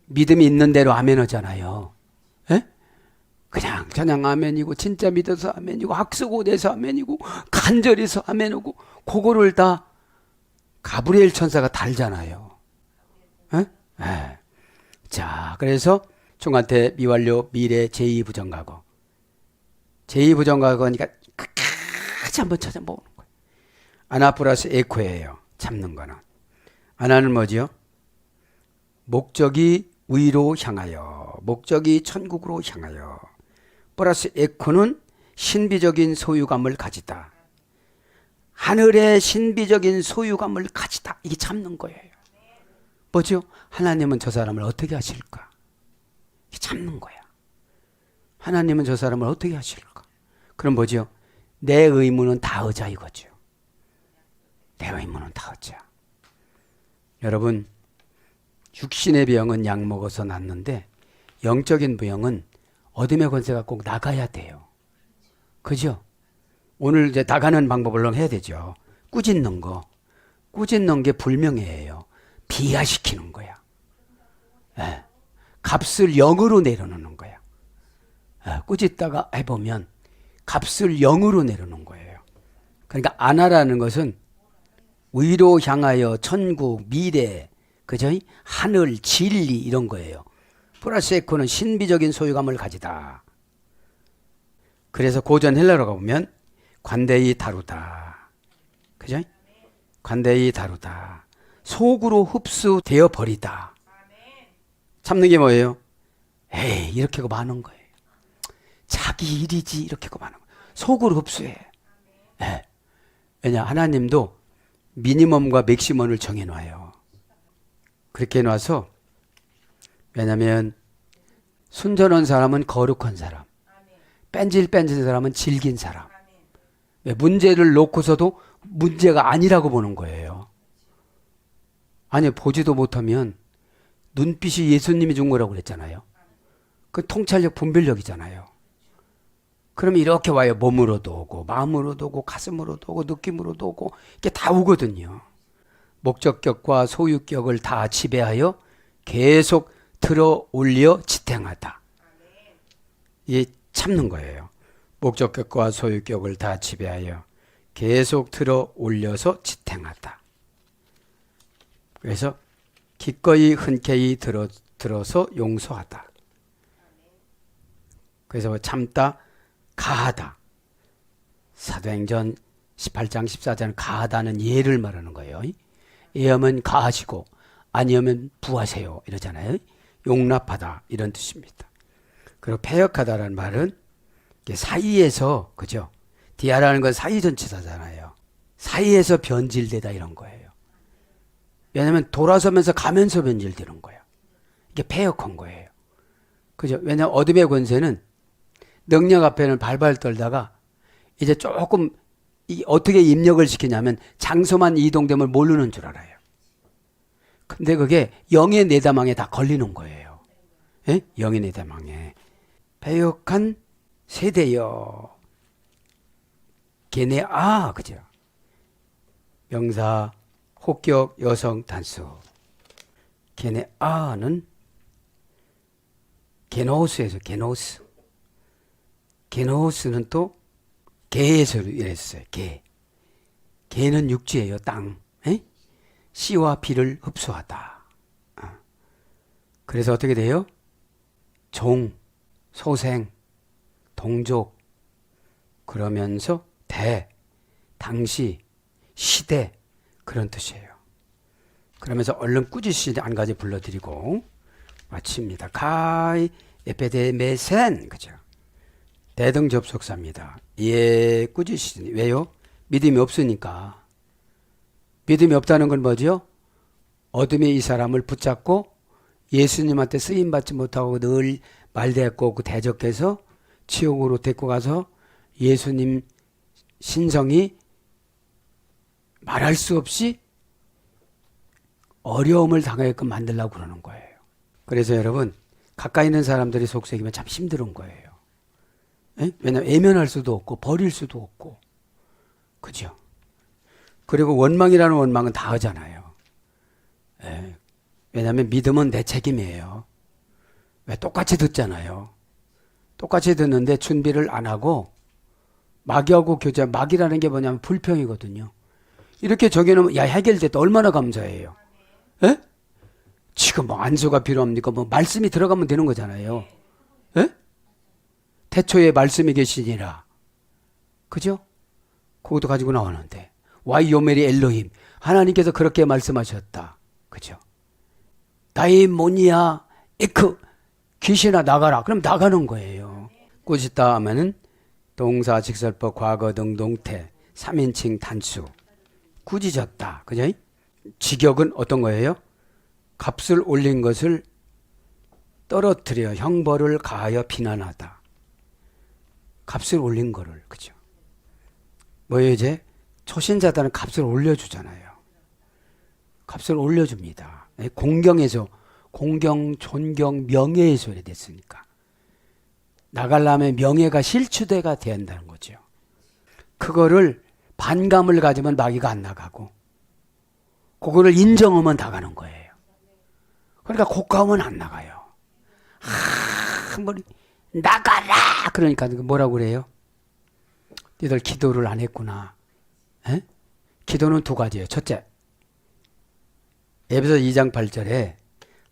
믿음이 있는 대로 아멘 하잖아요. 에? 그냥 아멘이고 진짜 믿어서 아멘이고 학수고대서 아멘이고 간절해서 아멘이고 그거를 다 가브리엘 천사가 달잖아요. 에? 에. 자, 그래서 중간태 미완료 미래 제2부정가고 제2부정가고니까 끝까지 한번 찾아보는 거예요. 아나 플러스 에코예요. 잡는 거는. 아나는 뭐지요? 목적이 위로 향하여 목적이 천국으로 향하여 플러스 에코는 신비적인 소유감을 가지다. 하늘의 신비적인 소유감을 가지다. 이게 잡는 거예요. 뭐죠? 하나님은 저 사람을 어떻게 하실까? 이게 잡는 거야. 하나님은 저 사람을 어떻게 하실까? 그럼 뭐죠? 내 의무는 다 하자 이거죠. 내 의무는 다 하자. 여러분, 육신의 병은 약 먹어서 낫는데 영적인 병은 어둠의 권세가 꼭 나가야 돼요. 그죠? 오늘 이제 나가는 방법을 해야 되죠. 꾸짖는 거. 꾸짖는 게 불명예예요. 비하시키는 거야. 예. 값을 0으로 내려놓는 거야. 예. 꾸짖다가 해보면 값을 0으로 내려놓는 거예요. 그러니까 아나라는 것은 위로 향하여 천국, 미래, 그죠? 하늘, 진리 이런 거예요. 플러스 에코는 신비적인 소유감을 가지다. 그래서 고전 헬라어가 보면 관대히 다루다. 그죠? 관대히 다루다. 속으로 흡수되어 버리다. 참는 게 뭐예요? 에이, 이렇게 하고 마는 거예요. 자기 일이지 이렇게 하고 마는 거예요. 속으로 흡수해. 네. 왜냐, 하나님도 미니멈과 맥시멈을 정해놔요. 그렇게 해놔서, 왜냐면 순전한 사람은 거룩한 사람, 뺀질뺀질 사람은 질긴 사람. 문제를 놓고서도 문제가 아니라고 보는 거예요. 아니, 보지도 못하면 눈빛이 예수님이 준 거라고 그랬잖아요. 그 통찰력, 분별력이잖아요. 그럼 이렇게 와요. 몸으로도 오고 마음으로도 오고 가슴으로도 오고 느낌으로도 오고 이게 다 오거든요. 목적격과 소유격을 다 지배하여 계속 들어 올려 지탱하다. 이게 참는 거예요. 목적격과 소유격을 다 지배하여 계속 들어 올려서 지탱하다. 그래서 기꺼이 흔쾌히 들어서 용서하다. 그래서 참다, 가하다. 사도행전 18장 14장 가하다는 예를 말하는 거예요. 예하면 가하시고 아니하면 부하세요 이러잖아요. 용납하다 이런 뜻입니다. 그리고 패역하다라는 말은 사이에서, 그죠? 디아라는 건 사이전치사잖아요. 사이에서 변질되다 이런 거예요. 왜냐하면 돌아서면서 가면서 변질되는 거예요. 이게 패역한 거예요. 그죠? 왜냐하면 어둠의 권세는 능력 앞에는 발발 떨다가 이제 조금 어떻게 입력을 시키냐면 장소만 이동되면 모르는 줄 알아요. 근데 그게 영의 내다망에 다 걸리는 거예요. 예? 영의 내다망에. 패역한 세대여. 걔네 그죠? 명사, 혹격, 여성, 단수. 걔네 는 게노스에서 게노스. 게노스는 또 개에서 이랬어요. 개. 개는 육지예요. 땅. 에? 씨와 비를 흡수하다. 그래서 어떻게 돼요? 종, 소생, 동족, 그러면서 당시, 시대, 그런 뜻이에요. 그러면서 얼른 꾸짖으시되 한 가지 불러드리고 마칩니다. 가이 에페데메센, 그죠? 대등접속사입니다. 예, 꾸짖으시니. 왜요? 믿음이 없으니까. 믿음이 없다는 건 뭐죠? 어둠의 이 사람을 붙잡고 예수님한테 쓰임받지 못하고 늘 말대꾸고 대적해서 지옥으로 데리고 가서 예수님 신성이 말할 수 없이 어려움을 당하게끔 만들려고 그러는 거예요. 그래서 여러분, 가까이 있는 사람들이 속삭이면 참 힘든 거예요. 에? 왜냐하면 외면할 수도 없고 버릴 수도 없고, 그죠? 그리고 원망이라는 원망은 다 하잖아요. 에? 왜냐하면 믿음은 내 책임이에요. 왜? 똑같이 듣잖아요. 똑같이 듣는데 준비를 안 하고 마귀하고 교제, 마귀라는 게 뭐냐면 불평이거든요. 이렇게 정해놓으면 야, 해결됐다. 얼마나 감사해요. 에? 지금 뭐 안수가 필요합니까? 뭐 말씀이 들어가면 되는 거잖아요. 에? 태초에 말씀이 계시니라. 그죠? 그것도 가지고 나오는데. 와이 요메리 엘로힘. 하나님께서 그렇게 말씀하셨다. 그죠? 다이모니아 에크. 귀신아 나가라. 그럼 나가는 거예요. 꾸짖다 하면은 동사, 직설법, 과거, 능동태, 3인칭 단수. 꾸짖었다. 그죠? 직역은 어떤 거예요? 값을 올린 것을 떨어뜨려 형벌을 가하여 비난하다. 값을 올린 거를. 그죠? 뭐예요, 이제? 초신자들은 값을 올려주잖아요. 값을 올려줍니다. 공경에서, 공경, 존경, 명예에서 됐으니까. 나가려면 명예가 실추대가 된다는 거죠. 그거를 반감을 가지면 마귀가 안 나가고, 그거를 인정하면 나가는 거예요. 그러니까 고가하면 안 나가요. 나가라! 그러니까 뭐라고 그래요? 너희들 기도를 안 했구나. 에? 기도는 두 가지예요. 첫째, 에베소 2장 8절에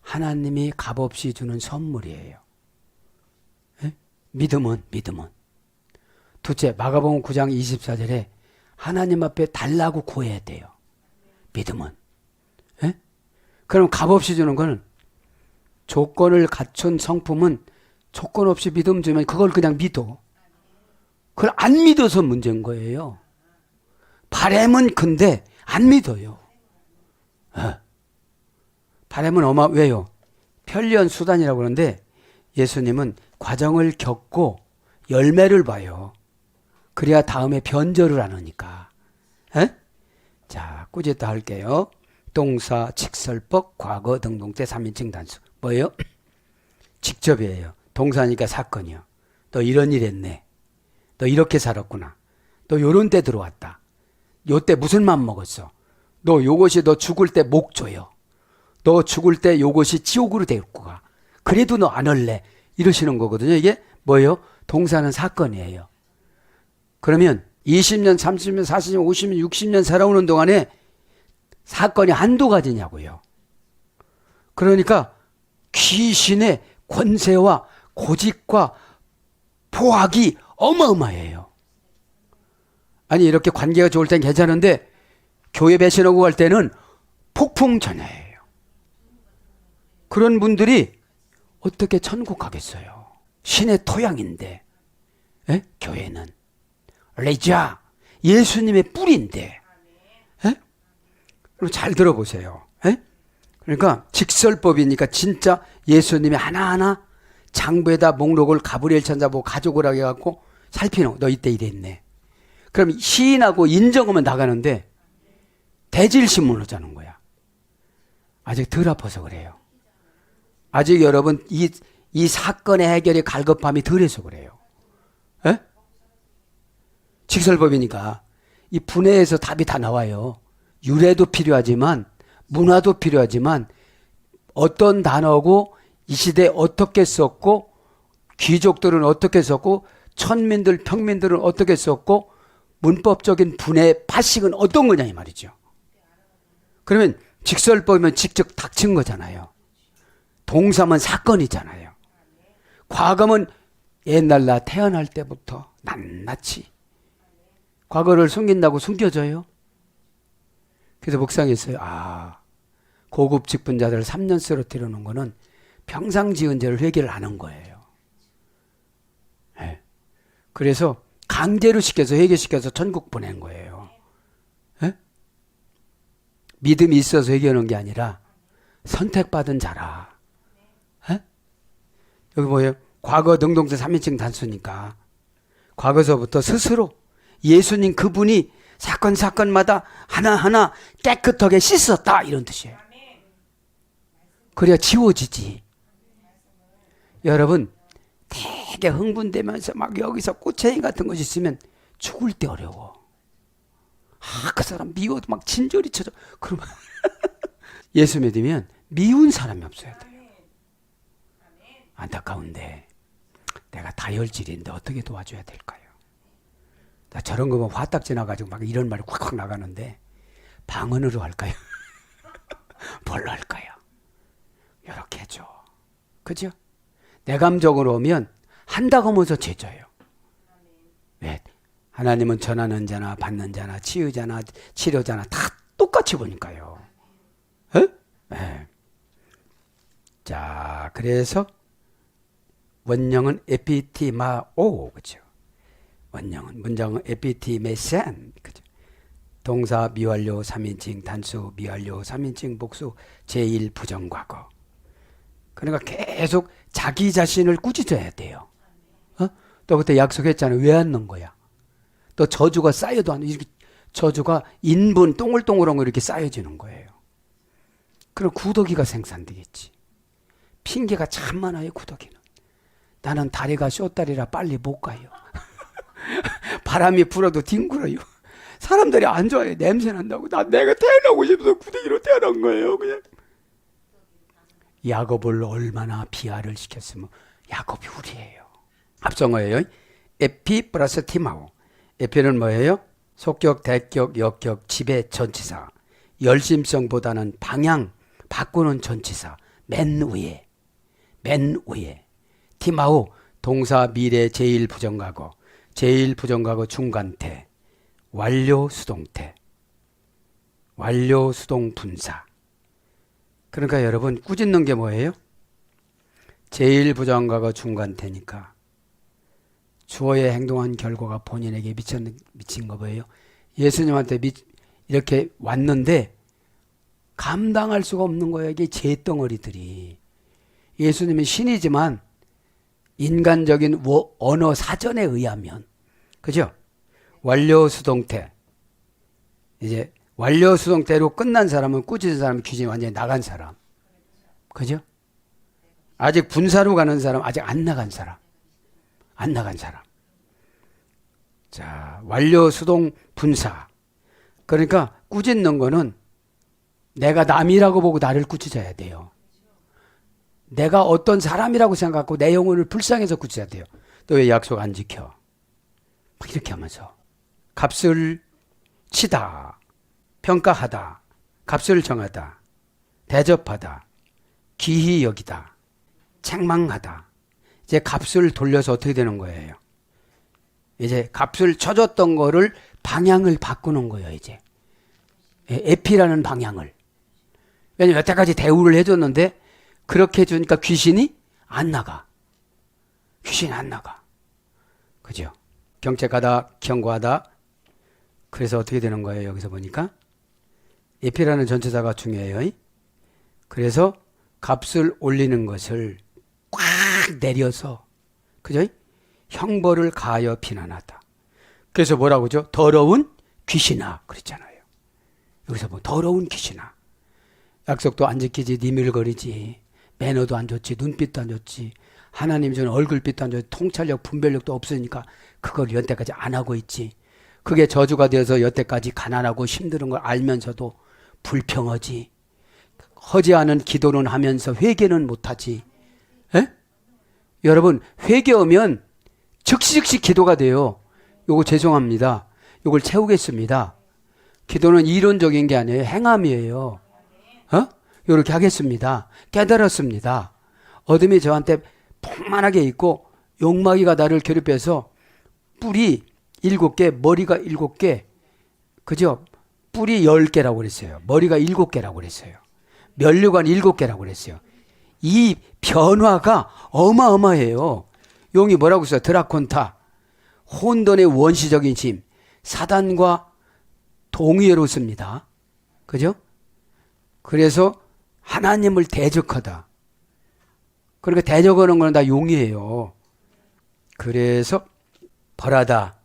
하나님이 값없이 주는 선물이에요. 에? 믿음은. 둘째, 마가복음 9장 24절에 하나님 앞에 달라고 구해야 돼요. 믿음은. 에? 그럼 값없이 주는 거는 조건을 갖춘 성품은 조건 없이 믿음 주면 그걸 그냥 믿어. 그걸 안 믿어서 문제인 거예요. 바램은 근데 안 믿어요. 바램은 왜요? 편리한 수단이라고 그러는데 예수님은 과정을 겪고 열매를 봐요. 그래야 다음에 변절을 안 하니까. 에? 자, 꾸짖다 할게요. 동사, 직설법, 과거, 등동태, 3인칭 단수. 뭐예요? 직접이에요. 동사니까 사건이요. 너 이런 일 했네. 너 이렇게 살았구나. 너 요런 때 들어왔다. 요때 무슨 맘 먹었어? 너 요것이 너 죽을 때 목조요. 너 죽을 때 요것이 지옥으로 데리고 가. 그래도 너 안 할래. 이러시는 거거든요. 이게 뭐예요? 동사는 사건이에요. 그러면 20년, 30년, 40년, 50년, 60년 살아오는 동안에 사건이 한두 가지냐고요. 그러니까 귀신의 권세와 고집과 포악이 어마어마해요. 아니 이렇게 관계가 좋을 땐 괜찮은데 교회 배신하고 갈 때는 폭풍전야예요. 그런 분들이 어떻게 천국 가겠어요? 신의 토양인데. 에? 교회는 레자 예수님의 뿌리인데. 에? 그럼 잘 들어보세요. 에? 그러니까 직설법이니까 진짜 예수님이 하나하나 장부에다 목록을 가브리엘 천사 보고 가져오라고 해갖고 살피는 너 이때 이랬네. 그럼 시인하고 인정하면 나가는데 대질신문을 하자는 거야. 아직 덜 아파서 그래요. 아직 여러분 이 사건의 해결이 갈급함이 덜해서 그래요. 에? 직설법이니까 이 분해에서 답이 다 나와요. 유래도 필요하지만 문화도 필요하지만 어떤 단어고 이 시대에 어떻게 썼고 귀족들은 어떻게 썼고 천민들, 평민들은 어떻게 썼고 문법적인 분의 파식은 어떤 거냐 이 말이죠. 그러면 직설법이면 직접 닥친 거잖아요. 동사면 사건이잖아요. 과거면 옛날 나 태어날 때부터 낱낱이. 과거를 숨긴다고 숨겨져요? 그래서 묵상했어요. 고급 직분자들 3년 쓰러뜨려 놓은 거는 평상 지은 죄를 회개를 하는 거예요. 네. 그래서 강제로 시켜서 회개시켜서 천국 보낸 거예요. 네? 믿음이 있어서 회개하는 게 아니라 선택받은 자라. 네? 여기 뭐예요? 과거 능동태 3인칭 단수니까 과거서부터 스스로 예수님 그분이 사건마다 하나하나 깨끗하게 씻었다 이런 뜻이에요. 그래야 지워지지. 여러분 되게 흥분되면서 막 여기서 꼬챙이 같은 것이 있으면 죽을 때 어려워. 그 사람 미워도 막 진저리 쳐져. 그러면 예수 믿으면 미운 사람이 없어야 돼요. 안타까운데 내가 다혈질인데 어떻게 도와줘야 될까요? 나 저런 거 보면 화딱 지나가지고 막 이런 말이 콱콱 나가는데 방언으로 할까요? 뭘로 할까요? 이렇게 해줘. 그죠? 내감적으로 오면 한다고 하면서 죄져요. 왜? 하나님은 전하는 자나 받는 자나 치유자나 치료자나 다 똑같이 보니까요. 네. 자, 그래서 원형은 에피티마오, 그죠? 원형은 문장은 에피티메센, 그죠? 동사 미완료 3인칭, 단수 미완료 3인칭, 복수 제1 부정과거. 그러니까 계속 자기 자신을 꾸짖어야 돼요. 또 그때 약속했잖아요. 왜 안 넣은 거야? 또 저주가 쌓여도 안 이렇게 저주가 인분 동글동글한 거 이렇게 쌓여지는 거예요. 그럼 구더기가 생산되겠지. 핑계가 참 많아요. 구더기는. 나는 다리가 쇼다리라 빨리 못 가요. 바람이 불어도 뒹굴어요. 사람들이 안 좋아해. 냄새 난다고. 내가 태어나고 싶어서 구더기로 태어난 거예요. 그냥. 야곱을 얼마나 비하를 시켰으면 야곱이 우리예요. 합성어예요. 에피 플러스 티마오. 에피는 뭐예요? 속격, 대격, 역격, 지배, 전치사. 열심성보다는 방향 바꾸는 전치사. 맨 위에. 티마오 동사 미래 제1 부정과거. 제1 부정과거 중간태. 완료 수동태. 완료 수동 분사. 그러니까 여러분 꾸짖는 게 뭐예요? 제1 부정과거 중간태니까 주어의 행동한 결과가 본인에게 미친 거 뭐예요? 예수님한테 이렇게 왔는데 감당할 수가 없는 거예요. 이게 죄덩어리들이. 예수님은 신이지만 인간적인 언어 사전에 의하면, 그죠? 완료 수동태. 이제 완료 수동태로 끝난 사람은 꾸짖은 사람은 귀신이 완전히 나간 사람. 그죠? 아직 분사로 가는 사람, 아직 안 나간 사람. 자, 완료 수동 분사. 그러니까 꾸짖는 거는 내가 남이라고 보고 나를 꾸짖어야 돼요. 내가 어떤 사람이라고 생각하고 내 영혼을 불쌍해서 꾸짖어야 돼요. 너 왜 약속 안 지켜? 막 이렇게 하면서 값을 치다, 평가하다, 값을 정하다, 대접하다, 기히 여기다, 책망하다. 이제 값을 돌려서 어떻게 되는 거예요? 이제 값을 쳐줬던 거를 방향을 바꾸는 거예요. 이제 에피라는 방향을. 왜냐면 여태까지 대우를 해줬는데 그렇게 해주니까 귀신이 안 나가. 그죠? 경책하다, 경고하다. 그래서 어떻게 되는 거예요? 여기서 보니까 에피라는 전체사가 중요해요. 그래서 값을 올리는 것을 꽉 내려서, 그죠? 형벌을 가하여 비난하다. 그래서 뭐라고 하죠? 더러운 귀신아 그랬잖아요. 여기서 뭐 더러운 귀신아. 약속도 안 지키지, 니밀거리지, 매너도 안 좋지, 눈빛도 안 좋지, 하나님 주는 얼굴빛도 안 좋지, 통찰력, 분별력도 없으니까 그걸 여태까지 안 하고 있지. 그게 저주가 되어서 여태까지 가난하고 힘든 걸 알면서도 불평하지. 허지 않은 기도는 하면서 회개는 못하지. 에? 여러분 회개하면 즉시 기도가 돼요. 요거 죄송합니다. 요걸 채우겠습니다. 기도는 이론적인 게 아니에요. 행함이에요. 요렇게 하겠습니다. 깨달았습니다. 어둠이 저한테 풍만하게 있고 욕마귀가 나를 괴롭혀서 뿔이 7개, 머리가 7개, 그죠? 뿔이 10개라고 그랬어요. 머리가 7개라고 그랬어요. 면류관 7개라고 그랬어요. 이 변화가 어마어마해요. 용이 뭐라고 써요? 드라콘타. 혼돈의 원시적인 힘. 사단과 동의어로 씁니다. 그죠? 그래서 하나님을 대적하다. 그러니까 대적하는 거는 다 용이에요. 그래서 벌하다.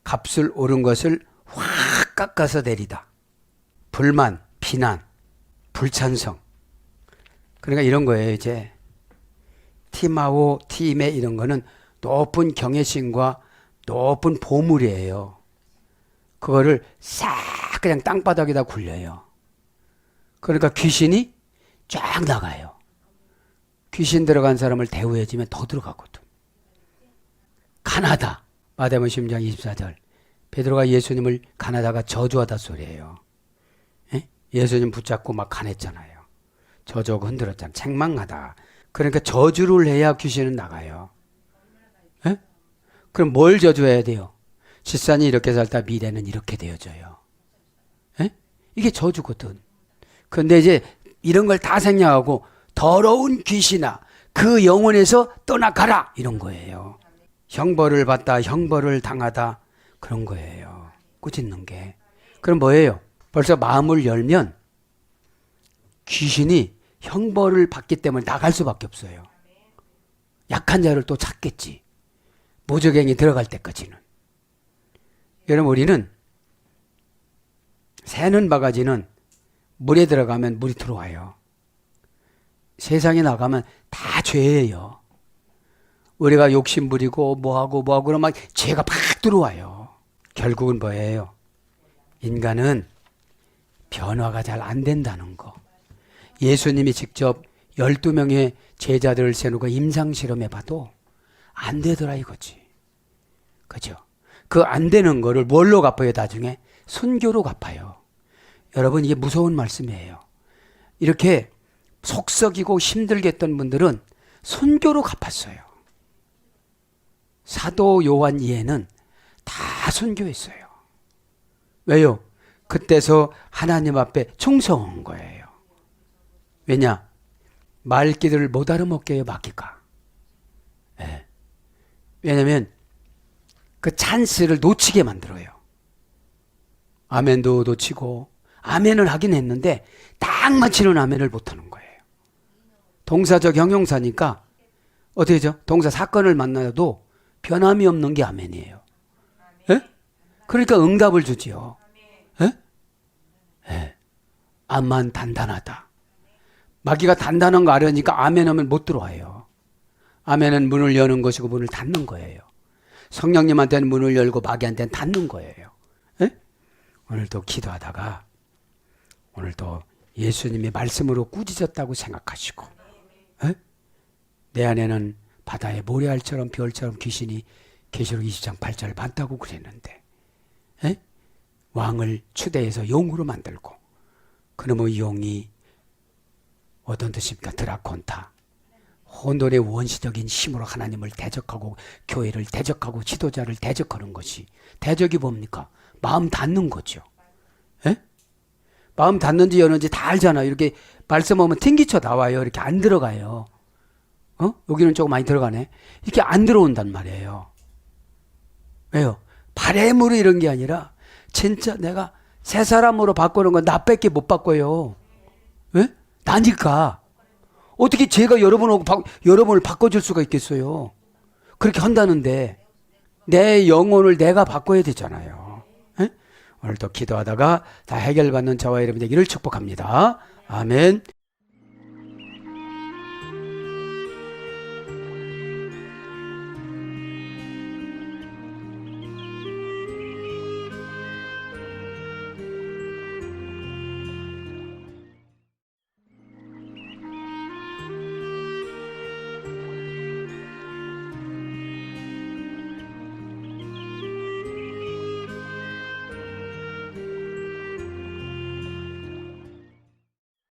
값을 오른 것을 확 깎아서 내리다. 불만, 비난, 불찬성. 그러니까 이런 거예요. 이제 팀하고 팀의 이런 거는 높은 경외심과 높은 보물이에요. 그거를 싹 그냥 땅바닥에다 굴려요. 그러니까 귀신이 쫙 나가요. 귀신 들어간 사람을 대우해주면 더 들어가거든. 가나다. 마태복음 10장 24절. 베드로가 예수님을 가나다가 저주하다 소리예요. 예수님 붙잡고 막 가냈잖아요. 저주하고 흔들었잖아요. 책망하다. 그러니까 저주를 해야 귀신은 나가요. 그럼 뭘 저주해야 돼요? 집산이 이렇게 살다 미래는 이렇게 되어져요. 이게 저주거든. 그런데 이제 이런 걸 다 생략하고 더러운 귀신아 그 영혼에서 떠나가라 이런 거예요. 형벌을 받다 형벌을 당하다 그런 거예요. 꾸짖는 게. 그럼 뭐예요? 벌써 마음을 열면 귀신이 형벌을 받기 때문에 나갈 수밖에 없어요. 약한 자를 또 찾겠지. 무적행이 들어갈 때까지는. 여러분 우리는 새는 바가지는 물에 들어가면 물이 들어와요. 세상에 나가면 다 죄예요. 우리가 욕심 부리고 뭐하고 그러면 막 죄가 팍 들어와요. 결국은 뭐예요? 인간은 변화가 잘 안 된다는 거. 예수님이 직접 12명의 제자들을 세우고 임상실험해 봐도 안 되더라 이거지. 그죠? 그 안 되는 거를 뭘로 갚아요 나중에? 순교로 갚아요. 여러분 이게 무서운 말씀이에요. 이렇게 속썩이고 힘들게 했던 분들은 순교로 갚았어요. 사도 요한 이해는 다 순교했어요. 왜요? 그때서 하나님 앞에 충성한 거예요. 왜냐? 말귀들을 못 알아먹게 해요, 마귀가. 네. 왜냐면 그 찬스를 놓치게 만들어요. 아멘도 놓치고 아멘을 하긴 했는데 딱 맞히는 아멘을 못하는 거예요. 동사적 형용사니까 어떻게 하죠? 동사 사건을 만나도 변함이 없는 게 아멘이에요. 예? 그러니까 응답을 주지요. 예? 예. 암만 단단하다. 마귀가 단단한 거 알으니까 아멘 하면 못 들어와요. 아멘은 문을 여는 것이고 문을 닫는 거예요. 성령님한테는 문을 열고 마귀한테는 닫는 거예요. 예? 오늘도 기도하다가 오늘도 예수님의 말씀으로 꾸짖었다고 생각하시고 에? 내 안에는 바다의 모래알처럼 별처럼 귀신이 계시록 20장 8절 많다고 그랬는데 에? 왕을 추대해서 용으로 만들고 그놈의 용이 어떤 뜻입니까? 드라콘타. 혼돈의 원시적인 힘으로 하나님을 대적하고 교회를 대적하고 지도자를 대적하는 것이 대적이 뭡니까? 마음 닫는 거죠. 에? 마음 닫는지 여는지 다 알잖아요. 이렇게 말씀하면 튕기쳐 나와요. 이렇게 안 들어가요. 여기는 조금 많이 들어가네. 이렇게 안 들어온단 말이에요. 왜요? 바램으로 이런 게 아니라 진짜 내가 새 사람으로 바꾸는 건 나밖에 못 바꿔요. 왜? 나니까. 어떻게 제가 여러분을 바꿔줄 수가 있겠어요. 그렇게 한다는데 내 영혼을 내가 바꿔야 되잖아요. 에? 오늘도 기도하다가 다 해결받는 저와 여러분 되기를 축복합니다. 아멘.